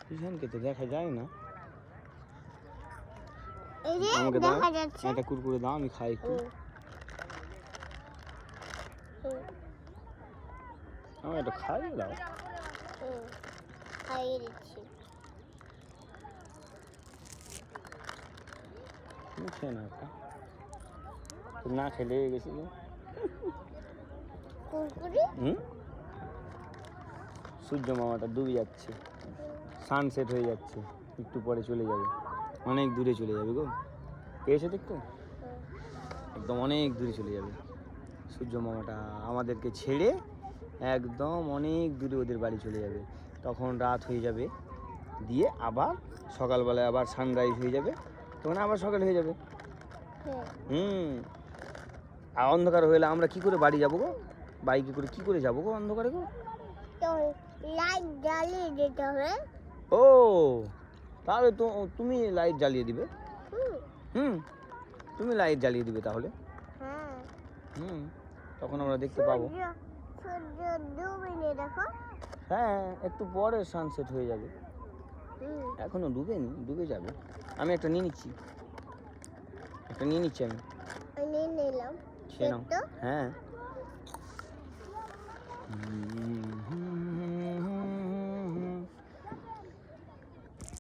পিছনকে তো দেখা যায় না। এই যে আমাকে দাও দেখা যাচ্ছে। একটা কুরকুরে দাও, আমি খাই একটু। আমার একটা খাইয়ে দাও। খাইয়ে দিচ্ছি। মুখে না একটা না খেলে গেছি। কুরকুরে সূর্য মামাটা ডুবে যাচ্ছে, সানসেট হয়ে যাচ্ছে, একটু পরে চলে যাবে, অনেক দূরে চলে যাবে গো। পেয়েছো দেখতে? একদম অনেক দূরে চলে যাবে সূর্য মামাটা, আমাদেরকে ছেড়ে একদম অনেক দূরে ওদের বাড়ি চলে যাবে। তখন রাত হয়ে যাবে, দিয়ে আবার সকালবেলায় আবার সানরাইজ হয়ে যাবে, তখন আবার সকাল হয়ে যাবে। আর অন্ধকার হলে আমরা কি করে বাড়ি যাবো গো? বাইকে করে কি করে যাবো গো অন্ধকারে গো? লাইট জ্বালিয়ে দিতে হবে। ও তাহলে তো তুমি লাইট জ্বালিয়ে দিবে। তুমি লাইট জ্বালিয়ে দিবে তাহলে। তখন আমরা দেখতে পাবো। সূর্য ডুবে দেখো। হ্যাঁ, একটু পরে সানসেট হয়ে যাবে, এখনো ডুবেনি, ডুবে যাবে। আমি একটা নিয়ে নিচ্ছি, আমি নিয়ে নিলাম। খেয়ে নাও। হ্যাঁ।